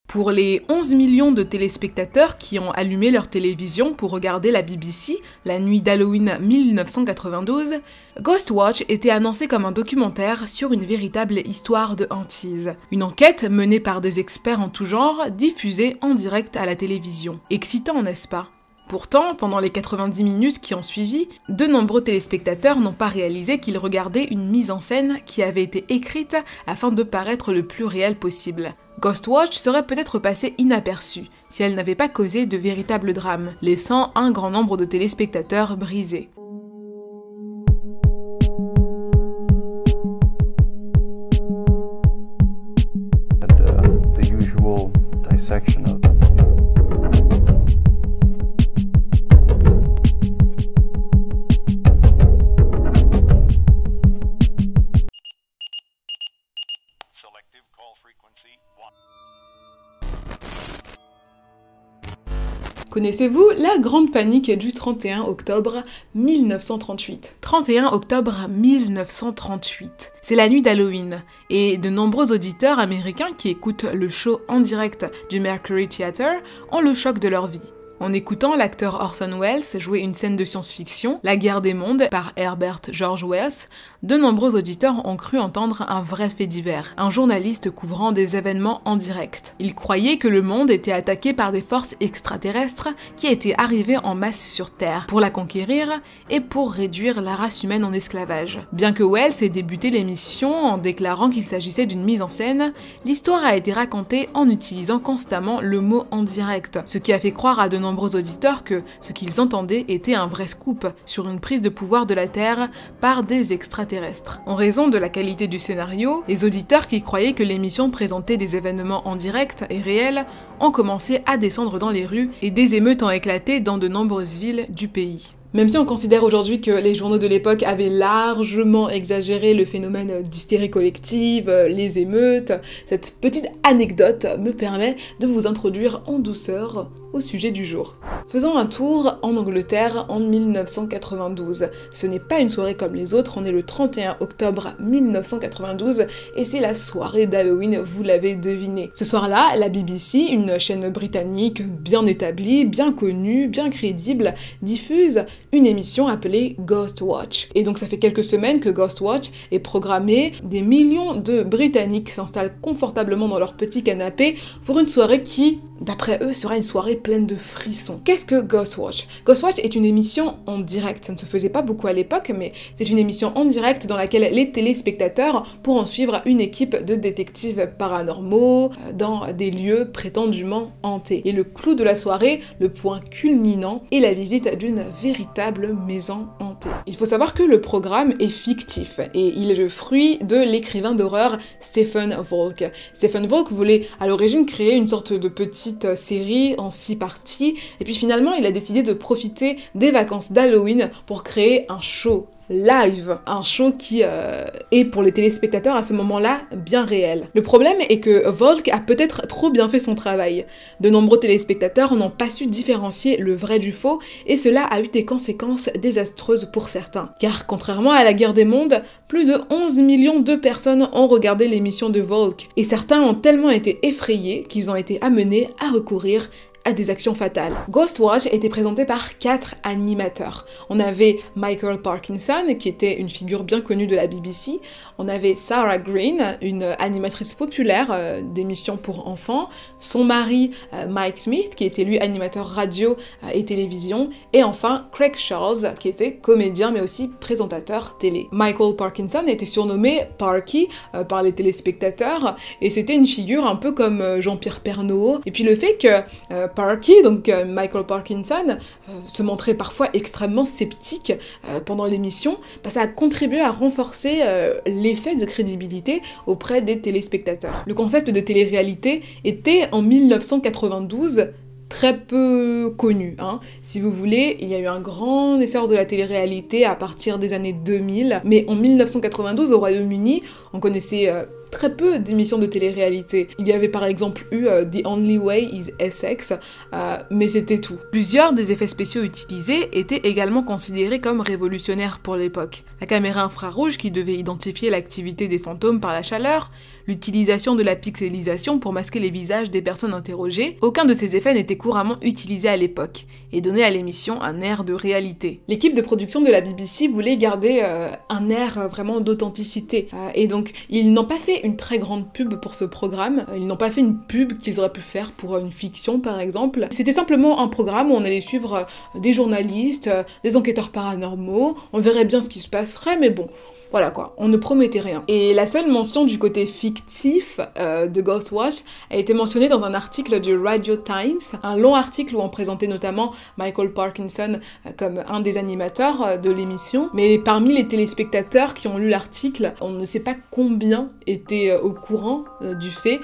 Pour les 11 millions de téléspectateurs qui ont allumé leur télévision pour regarder la BBC la nuit d'Halloween 1992, Ghostwatch était annoncé comme un documentaire sur une véritable histoire de hantise. Une enquête menée par des experts en tout genre, diffusée en direct à la télévision. Excitant, n'est-ce pas ? Pourtant, pendant les 90 minutes qui ont suivi, de nombreux téléspectateurs n'ont pas réalisé qu'ils regardaient une mise en scène qui avait été écrite afin de paraître le plus réel possible. Ghostwatch serait peut-être passée inaperçue si elle n'avait pas causé de véritables drames, laissant un grand nombre de téléspectateurs brisés. The usual dissection of Connaissez-vous la grande panique du 31 octobre 1938 ? 31 octobre 1938. C'est la nuit d'Halloween, et de nombreux auditeurs américains qui écoutent le show en direct du Mercury Theatre ont le choc de leur vie. En écoutant l'acteur Orson Welles jouer une scène de science-fiction, La guerre des mondes, par Herbert George Wells, de nombreux auditeurs ont cru entendre un vrai fait divers, un journaliste couvrant des événements en direct. Ils croyaient que le monde était attaqué par des forces extraterrestres qui étaient arrivées en masse sur Terre pour la conquérir et pour réduire la race humaine en esclavage. Bien que Wells ait débuté l'émission en déclarant qu'il s'agissait d'une mise en scène, l'histoire a été racontée en utilisant constamment le mot en direct, ce qui a fait croire à de nombreux auditeurs que ce qu'ils entendaient était un vrai scoop sur une prise de pouvoir de la Terre par des extraterrestres. En raison de la qualité du scénario, les auditeurs qui croyaient que l'émission présentait des événements en direct et réels ont commencé à descendre dans les rues et des émeutes ont éclaté dans de nombreuses villes du pays. Même si on considère aujourd'hui que les journaux de l'époque avaient largement exagéré le phénomène d'hystérie collective, les émeutes, cette petite anecdote me permet de vous introduire en douceur au sujet du jour. Faisons un tour en Angleterre en 1992. Ce n'est pas une soirée comme les autres, on est le 31 octobre 1992 et c'est la soirée d'Halloween, vous l'avez deviné. Ce soir-là, la BBC, une chaîne britannique bien établie, bien connue, bien crédible, diffuse une émission appelée Ghostwatch. Et donc ça fait quelques semaines que Ghostwatch est programmée, des millions de Britanniques s'installent confortablement dans leur petit canapé pour une soirée qui, d'après eux, sera une soirée pleine de frissons. Qu'est-ce que Ghostwatch ? Ghostwatch est une émission en direct, ça ne se faisait pas beaucoup à l'époque, mais c'est une émission en direct dans laquelle les téléspectateurs pourront suivre une équipe de détectives paranormaux dans des lieux prétendument hantés. Et le clou de la soirée, le point culminant, est la visite d'une véritable maison hantée. Il faut savoir que le programme est fictif et il est le fruit de l'écrivain d'horreur Stephen Volk. Stephen Volk voulait à l'origine créer une sorte de petite série en 6 parties et puis finalement il a décidé de profiter des vacances d'Halloween pour créer un show live, un show qui est pour les téléspectateurs à ce moment-là bien réel. Le problème est que Volk a peut-être trop bien fait son travail. De nombreux téléspectateurs n'ont pas su différencier le vrai du faux et cela a eu des conséquences désastreuses pour certains. Car contrairement à la guerre des mondes, plus de 11 millions de personnes ont regardé l'émission de Volk et certains ont tellement été effrayés qu'ils ont été amenés à recourir à des actions fatales. Ghostwatch était présenté par 4 animateurs. On avait Michael Parkinson, qui était une figure bien connue de la BBC. On avait Sarah Green, une animatrice populaire d'émissions pour enfants. Son mari, Mike Smith, qui était lui animateur radio et télévision. Et enfin, Craig Charles, qui était comédien mais aussi présentateur télé. Michael Parkinson était surnommé Parky par les téléspectateurs et c'était une figure un peu comme Jean-Pierre Pernaut. Et puis le fait que Parky, donc Michael Parkinson, se montrait parfois extrêmement sceptique pendant l'émission, ça a contribué à renforcer l'effet de crédibilité auprès des téléspectateurs. Le concept de télé-réalité était en 1992 très peu connu. Si vous voulez, il y a eu un grand essor de la télé-réalité à partir des années 2000, mais en 1992, au Royaume-Uni, on connaissait très peu d'émissions de télé-réalité. Il y avait par exemple eu The Only Way is Essex, mais c'était tout. Plusieurs des effets spéciaux utilisés étaient également considérés comme révolutionnaires pour l'époque. La caméra infrarouge qui devait identifier l'activité des fantômes par la chaleur, l'utilisation de la pixelisation pour masquer les visages des personnes interrogées, aucun de ces effets n'était couramment utilisé à l'époque, et donnait à l'émission un air de réalité. L'équipe de production de la BBC voulait garder un air vraiment d'authenticité, et donc ils n'ont pas fait une très grande pub pour ce programme, ils n'ont pas fait une pub qu'ils auraient pu faire pour une fiction par exemple. C'était simplement un programme où on allait suivre des journalistes, des enquêteurs paranormaux, on verrait bien ce qui se passerait, mais bon, voilà quoi, on ne promettait rien. Et la seule mention du côté fictif de Ghostwatch a été mentionnée dans un article du Radio Times, un long article où on présentait notamment Michael Parkinson comme un des animateurs de l'émission. Mais parmi les téléspectateurs qui ont lu l'article, on ne sait pas combien étaient au courant du fait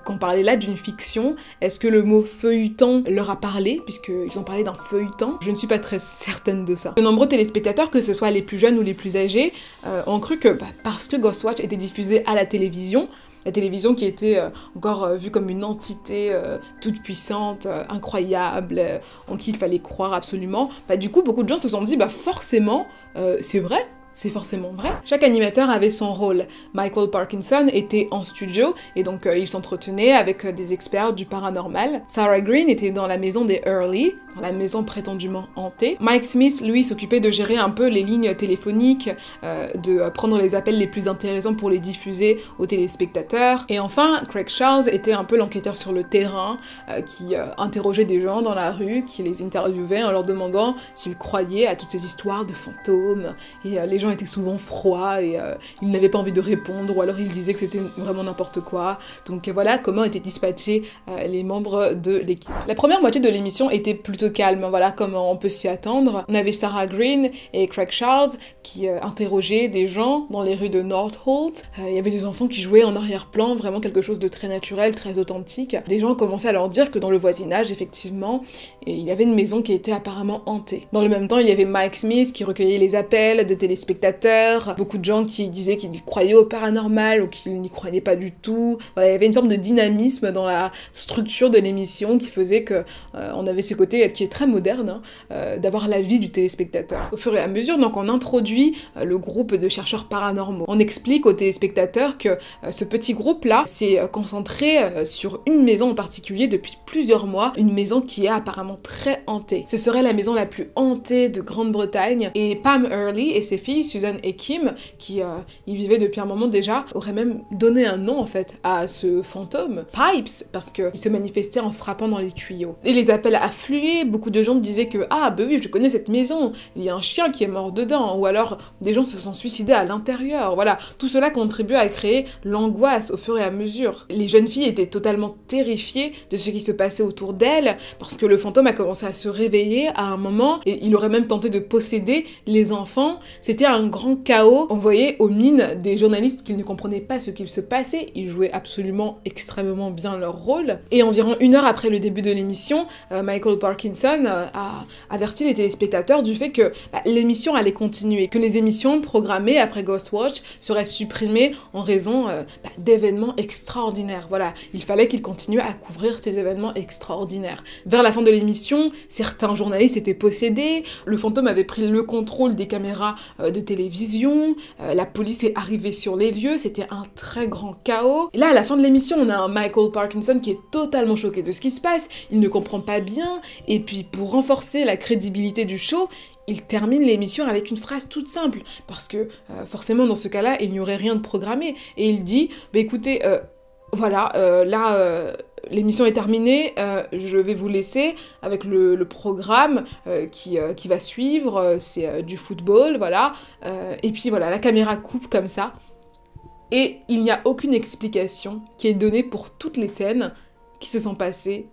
qu'on parlait là d'une fiction. Est-ce que le mot feuilleton leur a parlé, puisqu'ils ont parlé d'un feuilleton? Je ne suis pas très certaine de ça. De nombreux téléspectateurs, que ce soit les plus jeunes ou les plus âgés, ont cru que parce que Ghostwatch était diffusé à la télévision qui était encore vue comme une entité toute puissante, incroyable, en qui il fallait croire absolument, du coup beaucoup de gens se sont dit forcément c'est vrai. C'est forcément vrai. Chaque animateur avait son rôle. Michael Parkinson était en studio et donc il s'entretenait avec des experts du paranormal. Sarah Green était dans la maison des Early, dans la maison prétendument hantée. Mike Smith, lui, s'occupait de gérer un peu les lignes téléphoniques, de prendre les appels les plus intéressants pour les diffuser aux téléspectateurs. Et enfin, Craig Charles était un peu l'enquêteur sur le terrain, qui interrogeait des gens dans la rue, qui les interviewait en leur demandant s'ils croyaient à toutes ces histoires de fantômes. Et les gens étaient souvent froids et ils n'avaient pas envie de répondre, ou alors ils disaient que c'était vraiment n'importe quoi. Donc voilà comment étaient dispatchés les membres de l'équipe. La première moitié de l'émission était plutôt calme, voilà comme on peut s'y attendre. On avait Sarah Green et Craig Charles qui interrogeaient des gens dans les rues de North Holt. Il y avait des enfants qui jouaient en arrière-plan, vraiment quelque chose de très naturel, très authentique. Des gens commençaient à leur dire que dans le voisinage, effectivement, il y avait une maison qui était apparemment hantée. Dans le même temps, il y avait Mike Smith qui recueillait les appels de téléspectateurs, beaucoup de gens qui disaient qu'ils croyaient au paranormal ou qu'ils n'y croyaient pas du tout. Voilà, il y avait une forme de dynamisme dans la structure de l'émission qui faisait que on avait ce côté qui est très moderne, d'avoir l'avis du téléspectateur. Au fur et à mesure, donc, on introduit le groupe de chercheurs paranormaux. On explique aux téléspectateurs que ce petit groupe-là s'est concentré sur une maison en particulier depuis plusieurs mois, une maison qui est apparemment très hantée. Ce serait la maison la plus hantée de Grande-Bretagne, et Pam Early et ses filles, Susan et Kim, qui y vivaient depuis un moment déjà, auraient même donné un nom en fait à ce fantôme, Pipes, parce qu'il se manifestait en frappant dans les tuyaux. Et les appels affluaient, beaucoup de gens disaient que « Ah, bah oui, je connais cette maison, il y a un chien qui est mort dedans », ou alors des gens se sont suicidés à l'intérieur, voilà. Tout cela contribuait à créer l'angoisse au fur et à mesure. Les jeunes filles étaient totalement terrifiées de ce qui se passait autour d'elles, parce que le fantôme a commencé à se réveiller à un moment, et il aurait même tenté de posséder les enfants. C'était un grand chaos. On voyait aux mines des journalistes qu'ils ne comprenaient pas ce qu'il se passait, ils jouaient absolument extrêmement bien leur rôle. Et environ 1 heure après le début de l'émission, Michael Parkinson a averti les téléspectateurs du fait que l'émission allait continuer, que les émissions programmées après Ghostwatch seraient supprimées en raison d'événements extraordinaires. Voilà, il fallait qu'ils continuent à couvrir ces événements extraordinaires. Vers la fin de l'émission, certains journalistes étaient possédés, le fantôme avait pris le contrôle des caméras de télévision, la police est arrivée sur les lieux, c'était un très grand chaos. Et là, à la fin de l'émission, on a un Michael Parkinson qui est totalement choqué de ce qui se passe, il ne comprend pas bien, et puis pour renforcer la crédibilité du show, il termine l'émission avec une phrase toute simple, parce que forcément dans ce cas-là, il n'y aurait rien de programmé, et il dit « Bah écoutez, voilà, là... l'émission est terminée, je vais vous laisser avec le programme qui va suivre, c'est du football, voilà. Et puis voilà, la caméra coupe comme ça. Et il n'y a aucune explication qui est donnée pour toutes les scènes qui se sont passées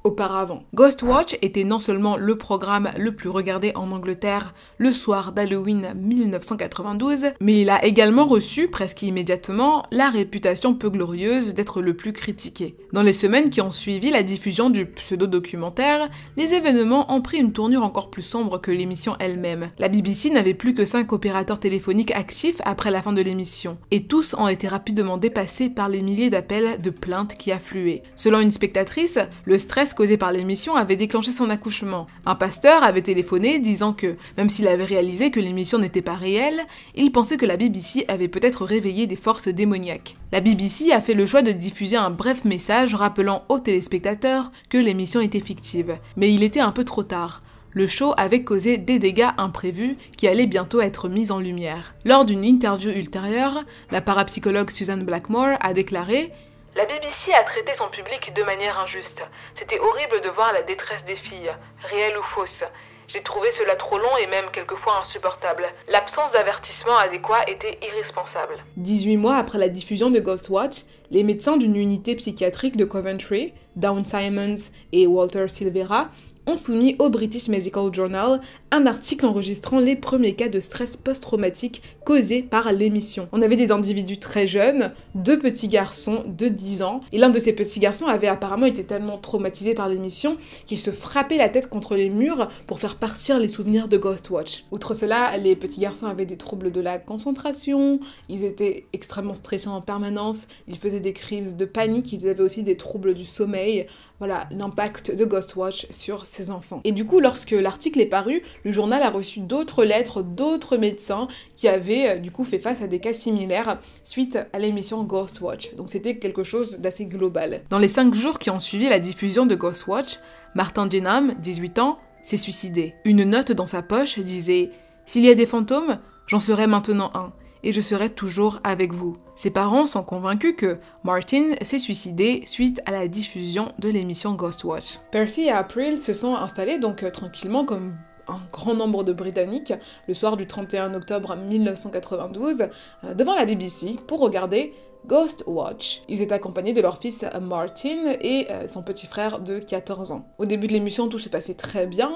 auparavant. Ghostwatch était non seulement le programme le plus regardé en Angleterre le soir d'Halloween 1992, mais il a également reçu, presque immédiatement, la réputation peu glorieuse d'être le plus critiqué. Dans les semaines qui ont suivi la diffusion du pseudo-documentaire, les événements ont pris une tournure encore plus sombre que l'émission elle-même. La BBC n'avait plus que 5 opérateurs téléphoniques actifs après la fin de l'émission, et tous ont été rapidement dépassés par les milliers d'appels de plaintes qui affluaient. Selon une spectatrice, le stress causée par l'émission avait déclenché son accouchement. Un pasteur avait téléphoné disant que, même s'il avait réalisé que l'émission n'était pas réelle, il pensait que la BBC avait peut-être réveillé des forces démoniaques. La BBC a fait le choix de diffuser un bref message rappelant aux téléspectateurs que l'émission était fictive. Mais il était un peu trop tard. Le show avait causé des dégâts imprévus qui allaient bientôt être mis en lumière. Lors d'une interview ultérieure, la parapsychologue Susan Blackmore a déclaré « La BBC a traité son public de manière injuste. C'était horrible de voir la détresse des filles, réelle ou fausse. J'ai trouvé cela trop long et même quelquefois insupportable. L'absence d'avertissement adéquat était irresponsable. » 18 mois après la diffusion de Ghostwatch, les médecins d'une unité psychiatrique de Coventry, Dawn Simons et Walter Silvera, ont soumis au British Medical Journal un article enregistrant les premiers cas de stress post-traumatique causés par l'émission. On avait des individus très jeunes, 2 petits garçons de 10 ans, et l'un de ces petits garçons avait apparemment été tellement traumatisé par l'émission qu'il se frappait la tête contre les murs pour faire partir les souvenirs de Ghostwatch. Outre cela, les petits garçons avaient des troubles de la concentration, ils étaient extrêmement stressés en permanence, ils faisaient des crises de panique, ils avaient aussi des troubles du sommeil. Voilà l'impact de Ghostwatch sur ces enfants. Et du coup, lorsque l'article est paru, le journal a reçu d'autres lettres d'autres médecins qui avaient du coup fait face à des cas similaires suite à l'émission Ghostwatch. Donc c'était quelque chose d'assez global. Dans les 5 jours qui ont suivi la diffusion de Ghostwatch, Martin Denham, 18 ans, s'est suicidé. Une note dans sa poche disait « S'il y a des fantômes, j'en serai maintenant un. Et je serai toujours avec vous. » Ses parents sont convaincus que Martin s'est suicidé suite à la diffusion de l'émission Ghostwatch. Percy et April se sont installés donc tranquillement comme un grand nombre de Britanniques le soir du 31 octobre 1992 devant la BBC pour regarder Ghostwatch. Ils étaient accompagnés de leur fils Martin et son petit frère de 14 ans. Au début de l'émission, tout se passait très bien.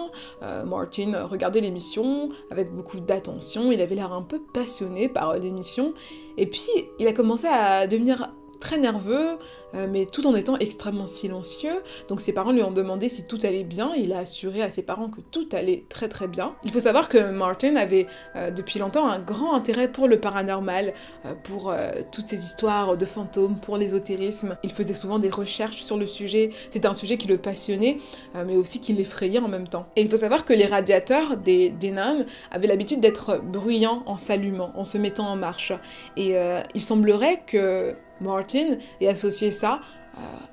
Martin regardait l'émission avec beaucoup d'attention. Il avait l'air un peu passionné par l'émission. Et puis, il a commencé à devenir très nerveux, mais tout en étant extrêmement silencieux. Donc ses parents lui ont demandé si tout allait bien, il a assuré à ses parents que tout allait très très bien. Il faut savoir que Martin avait depuis longtemps un grand intérêt pour le paranormal, pour toutes ces histoires de fantômes, pour l'ésotérisme. Il faisait souvent des recherches sur le sujet, c'était un sujet qui le passionnait, mais aussi qui l'effrayait en même temps. Et il faut savoir que les radiateurs des Denham avaient l'habitude d'être bruyants en s'allumant, en se mettant en marche. Et il semblerait que Martin ait associé ça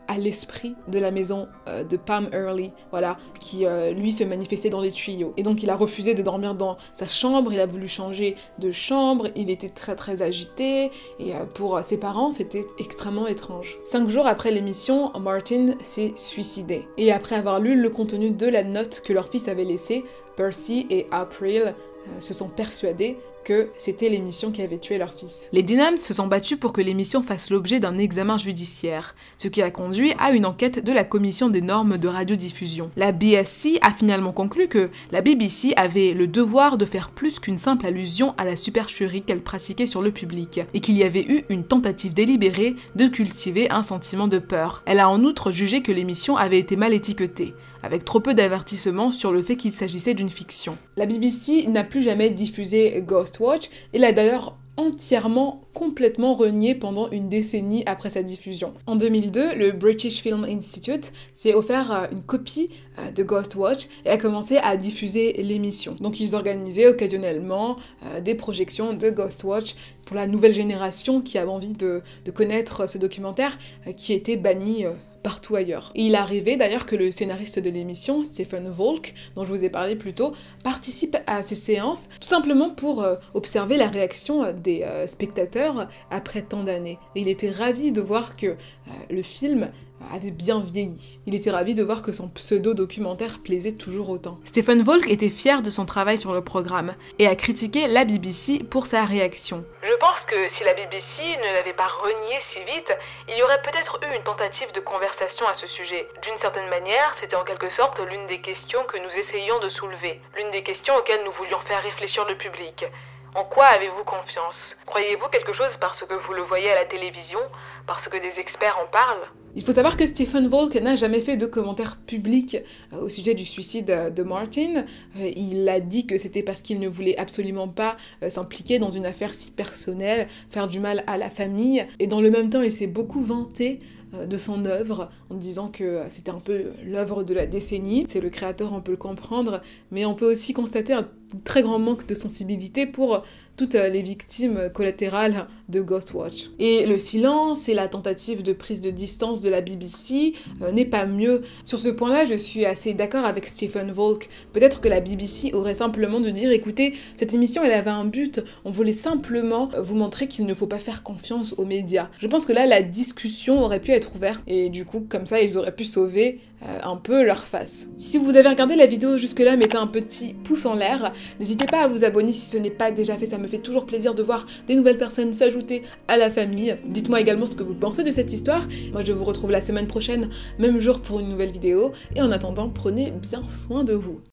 à l'esprit de la maison de Pam Hurley, voilà, qui lui se manifestait dans les tuyaux. Et donc il a refusé de dormir dans sa chambre, il a voulu changer de chambre, il était très très agité, et pour ses parents c'était extrêmement étrange. 5 jours après l'émission, Martin s'est suicidé. Et après avoir lu le contenu de la note que leur fils avait laissée, Percy et April se sont persuadés que c'était l'émission qui avait tué leur fils. Les Denham se sont battus pour que l'émission fasse l'objet d'un examen judiciaire, ce qui a conduit à une enquête de la Commission des normes de radiodiffusion. La BSC a finalement conclu que la BBC avait le devoir de faire plus qu'une simple allusion à la supercherie qu'elle pratiquait sur le public, et qu'il y avait eu une tentative délibérée de cultiver un sentiment de peur. Elle a en outre jugé que l'émission avait été mal étiquetée, avec trop peu d'avertissements sur le fait qu'il s'agissait d'une fiction. La BBC n'a plus jamais diffusé Ghostwatch, et l'a d'ailleurs complètement renié pendant une décennie après sa diffusion. En 2002, le British Film Institute s'est offert une copie de Ghostwatch et a commencé à diffuser l'émission. Donc ils organisaient occasionnellement des projections de Ghostwatch pour la nouvelle génération qui avait envie de connaître ce documentaire qui était banni partout ailleurs. Et il arrivait d'ailleurs que le scénariste de l'émission, Stephen Volk, dont je vous ai parlé plus tôt, participe à ces séances tout simplement pour observer la réaction des spectateurs après tant d'années. Et il était ravi de voir que le film avait bien vieilli. Il était ravi de voir que son pseudo-documentaire plaisait toujours autant. Stephen Volk était fier de son travail sur le programme et a critiqué la BBC pour sa réaction. Je pense que si la BBC ne l'avait pas renié si vite, il y aurait peut-être eu une tentative de conversation à ce sujet. D'une certaine manière, c'était en quelque sorte l'une des questions que nous essayions de soulever, l'une des questions auxquelles nous voulions faire réfléchir le public. En quoi avez-vous confiance? Croyez-vous quelque chose parce que vous le voyez à la télévision? Parce que des experts en parlent? Il faut savoir que Stephen Volk n'a jamais fait de commentaires publics au sujet du suicide de Martin. Il a dit que c'était parce qu'il ne voulait absolument pas s'impliquer dans une affaire si personnelle, faire du mal à la famille. Et dans le même temps, il s'est beaucoup vanté de son œuvre, en disant que c'était un peu l'œuvre de la décennie. C'est le créateur, on peut le comprendre, mais on peut aussi constater un très grand manque de sensibilité pour toutes les victimes collatérales de Ghostwatch. Et le silence et la tentative de prise de distance de la BBC n'est pas mieux. Sur ce point-là, je suis assez d'accord avec Stephen Volk. Peut-être que la BBC aurait simplement de dire, écoutez, cette émission, elle avait un but, on voulait simplement vous montrer qu'il ne faut pas faire confiance aux médias. Je pense que là, la discussion aurait pu être ouverte, et du coup, comme ça, ils auraient pu sauver un peu leur face. Si vous avez regardé la vidéo jusque-là, mettez un petit pouce en l'air. N'hésitez pas à vous abonner si ce n'est pas déjà fait, ça me fait toujours plaisir de voir des nouvelles personnes s'ajouter à la famille. Dites-moi également ce que vous pensez de cette histoire. Moi, je vous retrouve la semaine prochaine, même jour pour une nouvelle vidéo. Et en attendant, prenez bien soin de vous.